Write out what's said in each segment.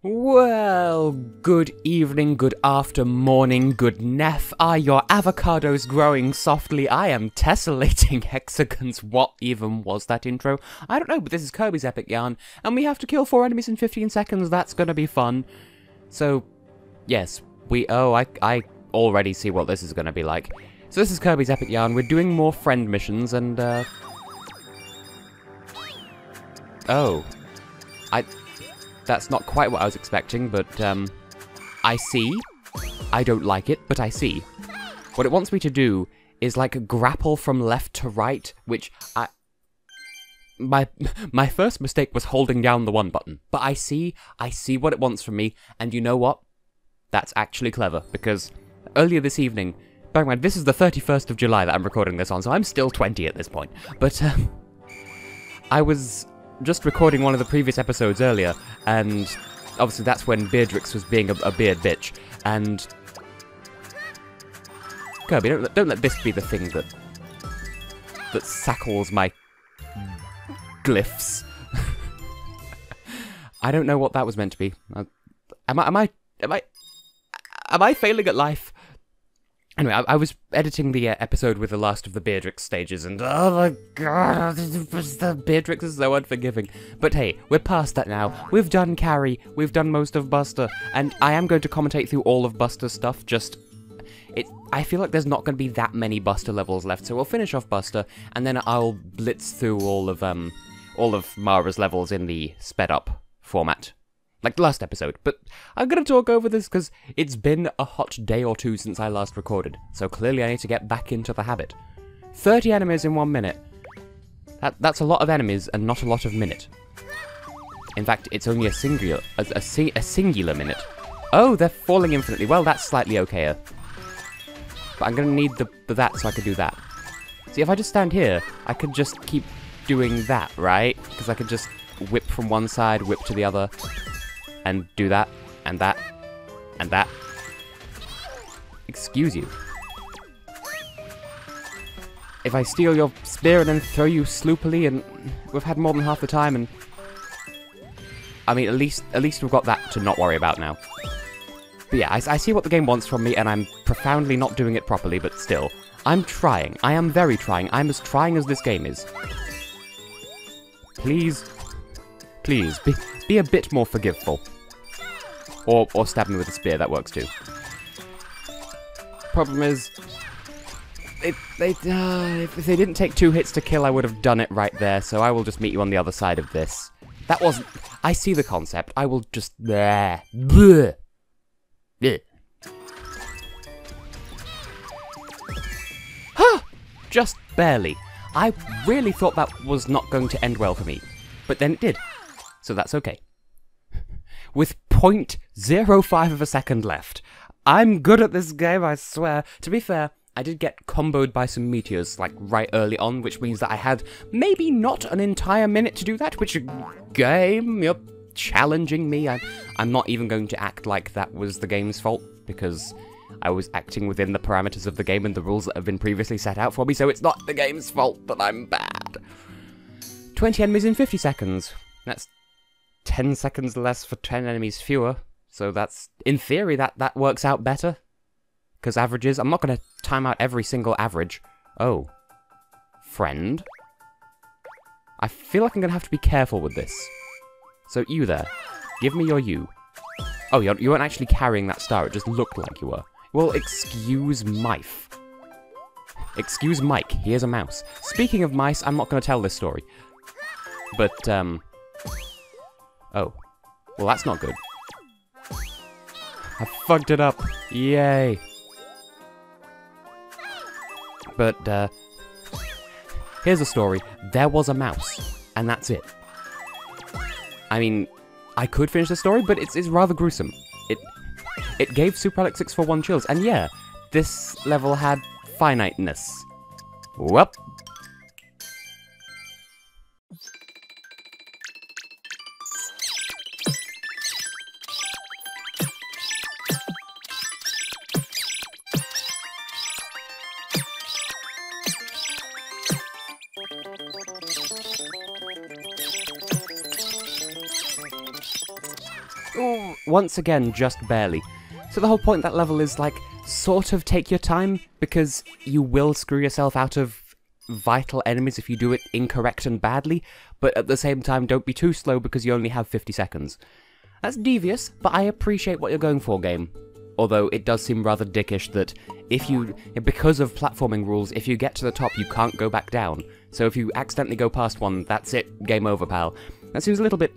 Well, good evening, good after morning, good neff. Are your avocados growing softly? I am tessellating hexagons. What even was that intro? I don't know, but this is Kirby's Epic Yarn, and we have to kill 4 enemies in 15 seconds. That's gonna be fun. So, yes, I already see what this is gonna be like. So this is Kirby's Epic Yarn. We're doing more friend missions, and, oh. That's not quite what I was expecting, but, I see. I don't like it, but I see. What it wants me to do is, like, grapple from left to right, which my first mistake was holding down the 1 button. But I see what it wants from me, and you know what? That's actually clever, because earlier this evening, bear in mind, this is the 31st of July that I'm recording this on, so I'm still 20 at this point. But, I was just recording one of the previous episodes earlier, and obviously that's when Beardrix was being a beard bitch, and Kirby, don't let this be the thing that sackles my glyphs. I don't know what that was meant to be. Am I failing at life? Anyway, I was editing the episode with the last of the Beardrix stages, and oh my god, the Beardrix is so unforgiving. But hey, we're past that now. We've done Carrie, we've done most of Buster, and I am going to commentate through all of Buster's stuff, I feel like there's not going to be that many Buster levels left, so we'll finish off Buster, and then I'll blitz through all of Mara's levels in the sped-up format. Like the last episode, but I'm going to talk over this because it's been a hot day or two since I last recorded, so clearly I need to get back into the habit. 30 enemies in 1 minute. That's a lot of enemies and not a lot of minute. In fact, it's only a singular minute. Oh, they're falling infinitely. Well, that's slightly okayer. But I'm going to need that so I can do that. See, if I just stand here, I could just keep doing that, right? Because I could just whip from one side, whip to the other, and do that, and that, and that. Excuse you. If I steal your spear and then throw you sloopily, and we've had more than half the time, and I mean, at least we've got that to not worry about now. But yeah, I see what the game wants from me, and I'm profoundly not doing it properly, but still. I'm trying. I am very trying. I'm as trying as this game is. Please, be a bit more forgiveful. Or stab me with a spear, that works too. Problem is, if they didn't take 2 hits to kill, I would have done it right there, so I will just meet you on the other side of this. That wasn't... I see the concept. I will just... Bleh. Bleh. Bleh. Huh! Just barely. I really thought that was not going to end well for me. But then it did. So that's okay. With 0.05 of a second left. I'm good at this game, I swear. To be fair, I did get comboed by some meteors, like, right early on, which means that I had maybe not an entire minute to do that, which, game, you're challenging me. I'm not even going to act like that was the game's fault, because I was acting within the parameters of the game and the rules that have been previously set out for me, so it's not the game's fault that I'm bad. 20 enemies in 50 seconds. That's 10 seconds less for 10 enemies fewer, so that's, in theory, that works out better. Because averages, I'm not going to time out every single average. Oh. Friend? I feel like I'm going to have to be careful with this. So, you there. Give me your you. Oh, you weren't actually carrying that star, it just looked like you were. Well, excuse Mife. Excuse Mike, here's a mouse. Speaking of mice, I'm not going to tell this story. But, oh. Well, that's not good. I fucked it up. Yay. But, here's a story. There was a mouse. And that's it. I mean, I could finish the story, but it's rather gruesome. It gave Super Alex 641 chills. And yeah, this level had finiteness. Whoop. Once again, just barely. So the whole point of that level is, like, sort of take your time, because you will screw yourself out of vital enemies if you do it incorrect and badly, but at the same time don't be too slow because you only have 50 seconds. That's devious, but I appreciate what you're going for, game. Although it does seem rather dickish that because of platforming rules, if you get to the top you can't go back down. So if you accidentally go past one, that's it, game over, pal. That seems a little bit...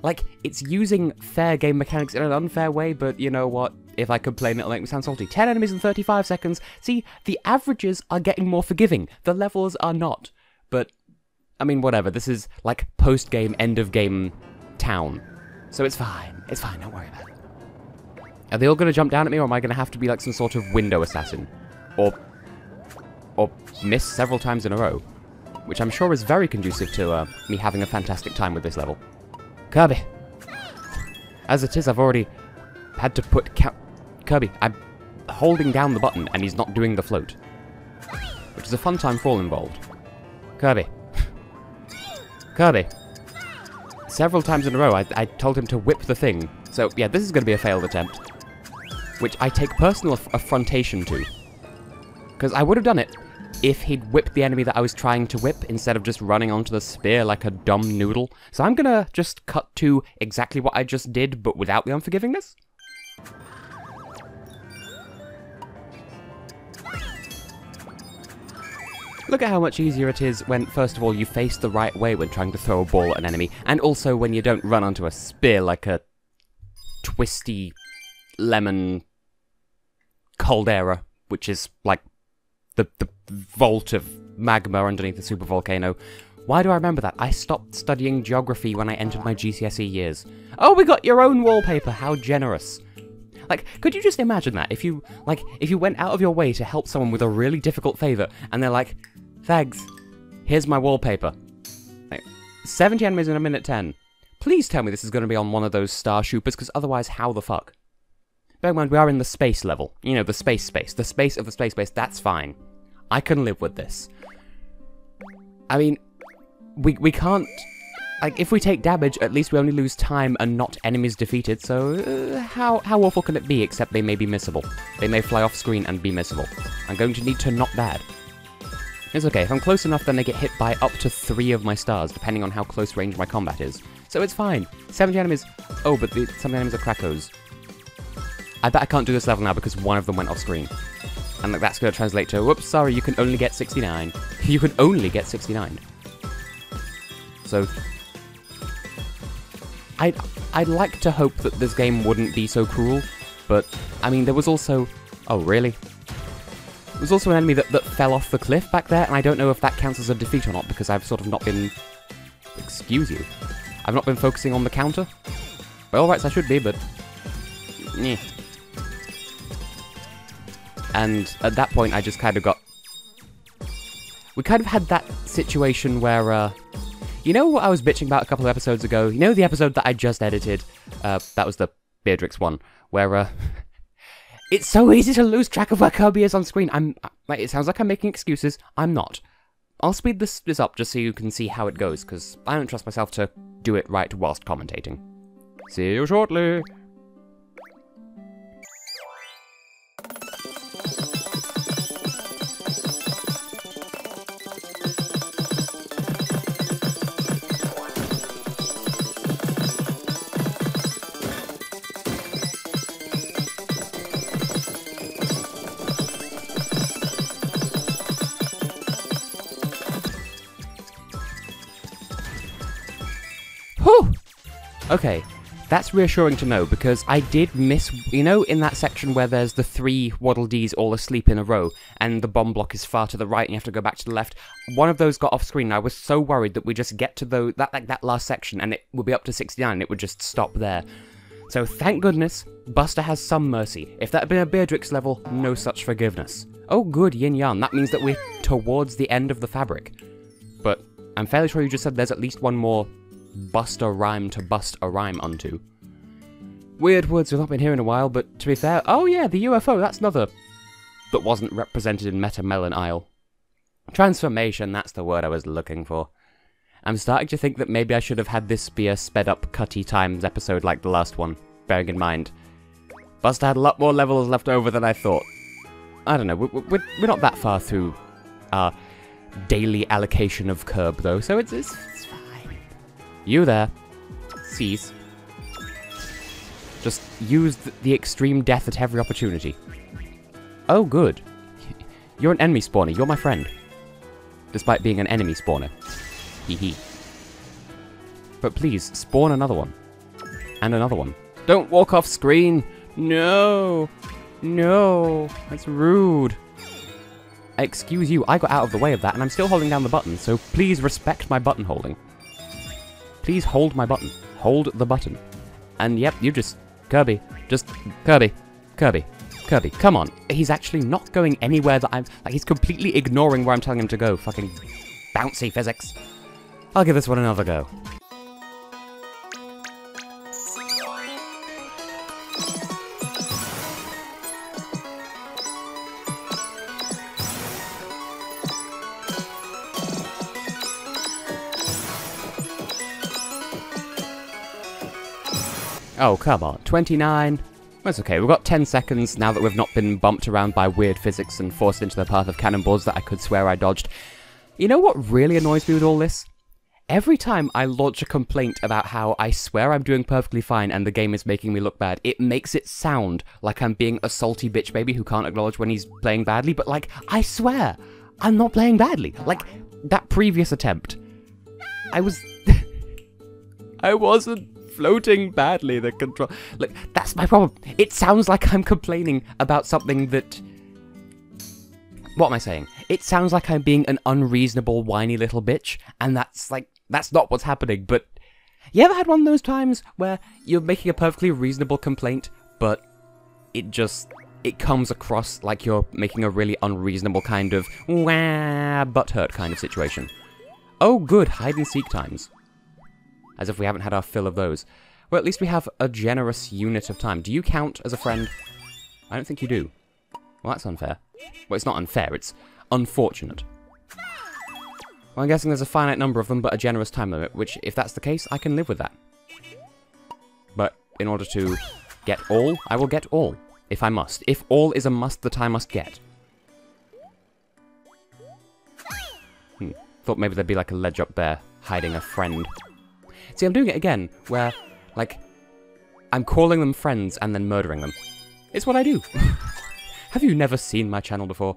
like, it's using fair game mechanics in an unfair way, but you know what? If I complain, it'll make me sound salty. 10 enemies in 35 seconds. See, the averages are getting more forgiving. The levels are not. But, I mean, whatever. This is, like, post-game, end-of-game town. So it's fine. It's fine. Don't worry about it. Are they all going to jump down at me, or am I going to have to be, like, some sort of window assassin? Or miss several times in a row? Which I'm sure is very conducive to me having a fantastic time with this level. Kirby! As it is, I've already had to put Kirby, I'm holding down the button and he's not doing the float. Which is a fun time for all involved. Kirby. Kirby. Several times in a row I told him to whip the thing. So yeah, this is going to be a failed attempt. Which I take personal affrontation to. Because I would have done it if he'd whipped the enemy that I was trying to whip instead of just running onto the spear like a dumb noodle. So I'm gonna just cut to exactly what I just did, but without the unforgivingness. Look at how much easier it is when, first of all, you face the right way when trying to throw a ball at an enemy, and also when you don't run onto a spear like a twisty lemon caldera, which is like the vault of magma underneath the supervolcano. Why do I remember that? I stopped studying geography when I entered my GCSE years. Oh, we got your own wallpaper, how generous. Like, could you just imagine that? If you went out of your way to help someone with a really difficult favour, and they're like, thanks, here's my wallpaper. Like, 70 enemies in a minute 10. Please tell me this is going to be on one of those star shoopers, because otherwise, how the fuck? Bear in mind, we are in the space level. You know, the space. The space of the space, that's fine. I can live with this. I mean, we can't... like, if we take damage, at least we only lose time and not enemies defeated, so how awful can it be, except they may be missable. They may fly off screen and be missable. I'm going to need to not bad. It's okay, if I'm close enough, then they get hit by up to 3 of my stars, depending on how close range my combat is. So it's fine. 70 enemies... oh, but some enemies are Krakos. I bet I can't do this level now because one of them went off screen. And like, that's going to translate to, whoops, sorry, you can only get 69. You can only get 69. So... I'd like to hope that this game wouldn't be so cruel, but, I mean, there was also... oh, really? There was also an enemy that fell off the cliff back there, and I don't know if that counts as a defeat or not, because I've sort of not been... excuse you. I've not been focusing on the counter. By all rights, I should be, but... yeah. And at that point, I just kind of got... we kind of had that situation where, you know what I was bitching about a couple of episodes ago? You know the episode that I just edited? That was the Beatrix one, where, it's so easy to lose track of where Kirby is on screen. It sounds like I'm making excuses. I'm not. I'll speed this up just so you can see how it goes, because I don't trust myself to do it right whilst commentating. See you shortly! Whew! Okay, that's reassuring to know, because I did miss, you know, in that section where there's the 3 Waddle Dees all asleep in a row, and the bomb block is far to the right and you have to go back to the left, one of those got off screen, and I was so worried that we just get to that last section, and it would be up to 69, and it would just stop there. So thank goodness, Buster has some mercy. If that had been a Beatrix level, no such forgiveness. Oh good, yin yan, that means that we're towards the end of the fabric. But I'm fairly sure you just said there's at least one more Buster rhyme to bust a rhyme onto. Weird words we've not been here in a while, but to be fair, oh yeah, the UFO, that's another that wasn't represented in Meta Melon Isle. Transformation, that's the word I was looking for. I'm starting to think that maybe I should have had this be a sped-up cutty times episode like the last one, bearing in mind. Buster had a lot more levels left over than I thought. I don't know, we're not that far through our daily allocation of Curb, though, so it's fine. You there. Cease. Just use the extreme death at every opportunity. Oh, good. You're an enemy spawner. You're my friend. Despite being an enemy spawner. Hee hee. But please, spawn another one. And another one. Don't walk off screen! No! No! That's rude. Excuse you, I got out of the way of that, and I'm still holding down the button, so please respect my button holding. Please hold my button. Hold the button. And yep, you just... Kirby. Just... Kirby. Kirby. Kirby. Come on. He's actually not going anywhere that I'm... Like, he's completely ignoring where I'm telling him to go. Fucking bouncy physics. I'll give this one another go. Oh, come on. 29. That's okay. We've got 10 seconds now that we've not been bumped around by weird physics and forced into the path of cannonballs that I could swear I dodged. You know what really annoys me with all this? Every time I launch a complaint about how I swear I'm doing perfectly fine and the game is making me look bad, it makes it sound like I'm being a salty bitch baby who can't acknowledge when he's playing badly, but like, I swear, I'm not playing badly. Like, that previous attempt, I wasn't floating badly, the control... Look, that's my problem. It sounds like I'm complaining about something that... What am I saying? It sounds like I'm being an unreasonable, whiny little bitch, and that's not what's happening, but... You ever had one of those times where you're making a perfectly reasonable complaint, but it comes across like you're making a really unreasonable kind of wah, butthurt kind of situation? Oh good, hide-and-seek times. As if we haven't had our fill of those. Well, at least we have a generous unit of time. Do you count as a friend? I don't think you do. Well, that's unfair. Well, it's not unfair, it's unfortunate. Well, I'm guessing there's a finite number of them, but a generous time limit, which, if that's the case, I can live with that. But in order to get all, I will get all, if I must. If all is a must that I must get. Thought maybe there'd be like a ledge up there, hiding a friend. See, I'm doing it again, where, like, I'm calling them friends and then murdering them. It's what I do. Have you never seen my channel before?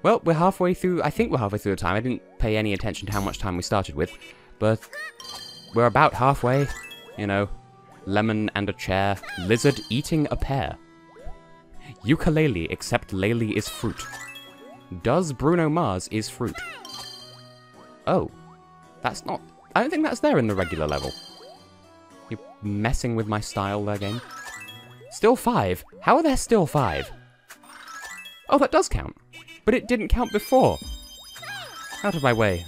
Well, we're halfway through, I think we're halfway through the time. I didn't pay any attention to how much time we started with, but we're about halfway. You know, lemon and a chair, lizard eating a pear. Ukulele, except Lele is fruit. Does Bruno Mars is fruit? Oh, that's not... I don't think that's there in the regular level. You're messing with my style there, game. Still 5? How are there still 5? Oh, that does count. But it didn't count before. Out of my way.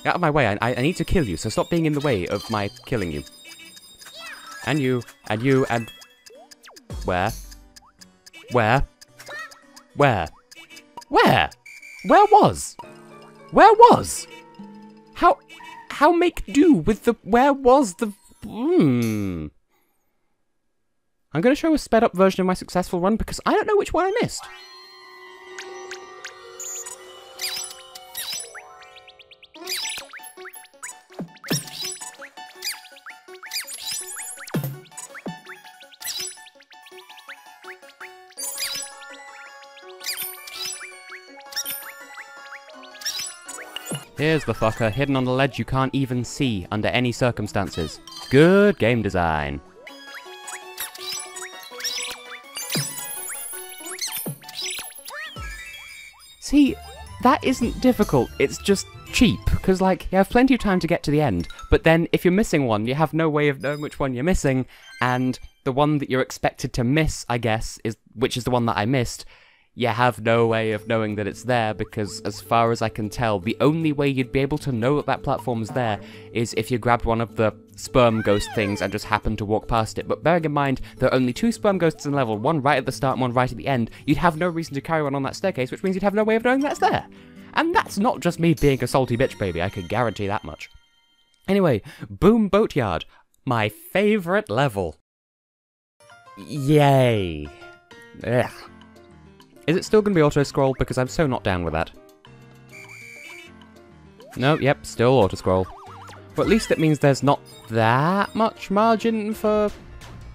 Out of my way. I need to kill you, so stop being in the way of my killing you. And you, and you, and... Where? Where? Where? Where? Where was? Where was? How make do with the... Where was the... I'm going to show a sped up version of my successful run because I don't know which one I missed. Here's the fucker, hidden on the ledge you can't even see under any circumstances. Good game design. See, that isn't difficult, it's just cheap, because, like, you have plenty of time to get to the end, but then if you're missing one, you have no way of knowing which one you're missing, and the one that you're expected to miss, I guess, which is the one that I missed, you have no way of knowing that it's there, because as far as I can tell, the only way you'd be able to know that that platform's there is if you grabbed one of the sperm ghost things and just happened to walk past it. But bearing in mind, there are only 2 sperm ghosts in level, one right at the start and one right at the end, you'd have no reason to carry on that staircase, which means you'd have no way of knowing that's there. And that's not just me being a salty bitch baby, I can guarantee that much. Anyway, Boom Boatyard, my favourite level. Yay. Ugh. Is it still going to be auto-scroll? Because I'm so not down with that. No, yep, still auto-scroll. But at least it means there's not that much margin for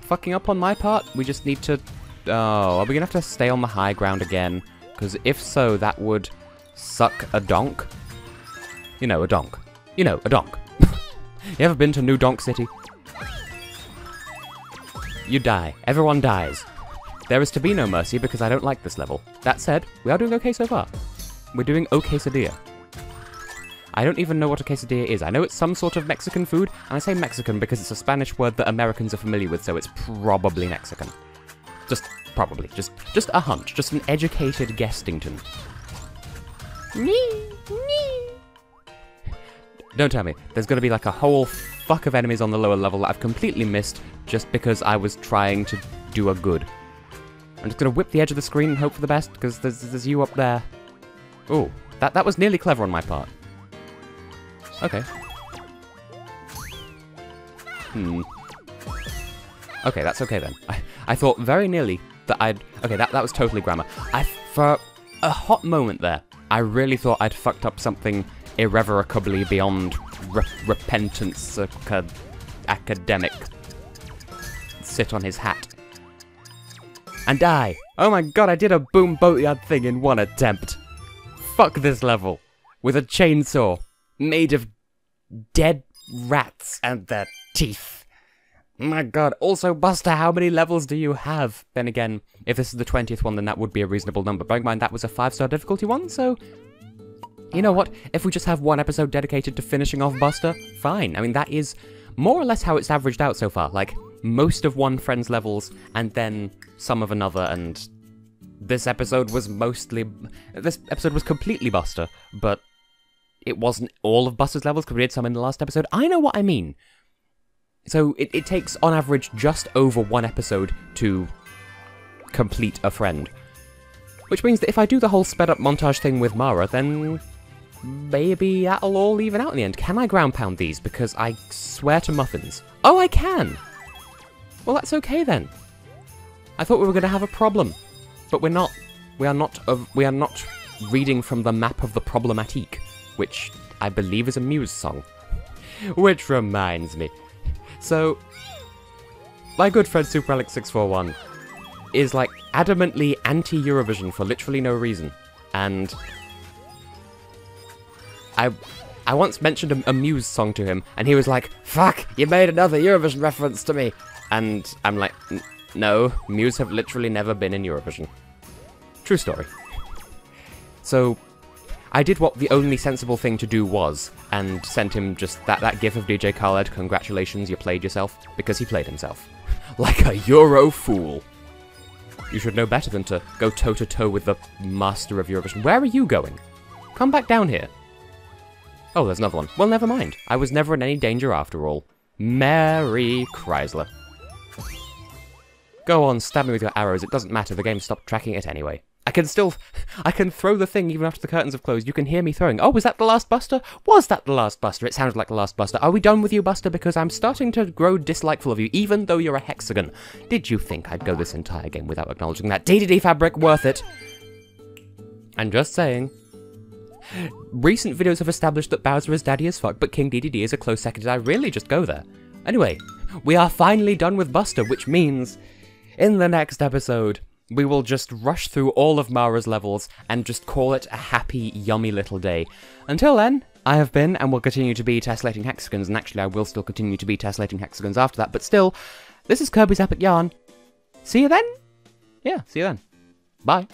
fucking up on my part. We just need to... Oh, are we going to have to stay on the high ground again? Because if so, that would suck a donk. You know, a donk. You know, a donk. You ever been to New Donk City? You die. Everyone dies. There is to be no mercy because I don't like this level. That said, we are doing okay so far. We're doing o quesadilla. I don't even know what a quesadilla is. I know it's some sort of Mexican food, and I say Mexican because it's a Spanish word that Americans are familiar with, so it's probably Mexican. Just probably. Just a hunch. Just an educated guessington. Don't tell me. There's going to be like a whole fuck of enemies on the lower level that I've completely missed just because I was trying to do a good. I'm just going to whip the edge of the screen and hope for the best, because there's you up there. Ooh, that was nearly clever on my part. Okay. Okay, that's okay then. I thought very nearly that I'd... Okay, that was totally grammar. For a hot moment there, I really thought I'd fucked up something irrevocably beyond repentance academic. Sit on his hat. And die! Oh my god, I did a Boom Boatyard thing in one attempt. Fuck this level. With a chainsaw. Made of dead rats and their teeth. My god. Also, Buster, how many levels do you have? Then again, if this is the 20th one, then that would be a reasonable number. Bearing in mind, that was a 5-star difficulty one, so... You know what? If we just have one episode dedicated to finishing off Buster, fine. I mean, that is more or less how it's averaged out so far. Like, most of one friend's levels, and then some of another, and... This episode was mostly... This episode was completely Buster, but... It wasn't all of Buster's levels, because we did some in the last episode. I know what I mean. So, it takes, on average, just over one episode to complete a friend. Which means that if I do the whole sped-up montage thing with Mara, then maybe that'll all even out in the end. Can I ground pound these? Because I swear to muffins. Oh, I can! Well, that's okay then. I thought we were going to have a problem. But we're not. We are not reading from the map of the problematique, which I believe is a Muse song. Which reminds me. So, my good friend SuperAlex641 is like adamantly anti-Eurovision for literally no reason. And I once mentioned a Muse song to him, and he was like, "Fuck, you made another Eurovision reference to me." And I'm like, no, Muse have literally never been in Eurovision. True story. So, I did what the only sensible thing to do was, and sent him just that gif of DJ Khaled, "Congratulations, you played yourself," because he played himself. Like a Euro fool. You should know better than to go toe-to-toe with the master of Eurovision. Where are you going? Come back down here. Oh, there's another one. Well, never mind. I was never in any danger after all. Mary Chrysler. Go on, stab me with your arrows. It doesn't matter. The game stopped tracking it anyway. I can throw the thing even after the curtains have closed. You can hear me throwing. Oh, was that the last Buster? Was that the last Buster? It sounded like the last Buster. Are we done with you, Buster? Because I'm starting to grow dislikeful of you, even though you're a hexagon. Did you think I'd go this entire game without acknowledging that? DDD fabric, worth it. I'm just saying. Recent videos have established that Bowser is daddy as fuck, but King DDD is a close second. Did I really just go there? Anyway, we are finally done with Buster, which means in the next episode, we will just rush through all of Mara's levels and just call it a happy, yummy little day. Until then, I have been and will continue to be Tessellating Hexagons, and actually I will still continue to be Tessellating Hexagons after that, but still, this is Kirby's Epic Yarn. See you then? Yeah, see you then. Bye.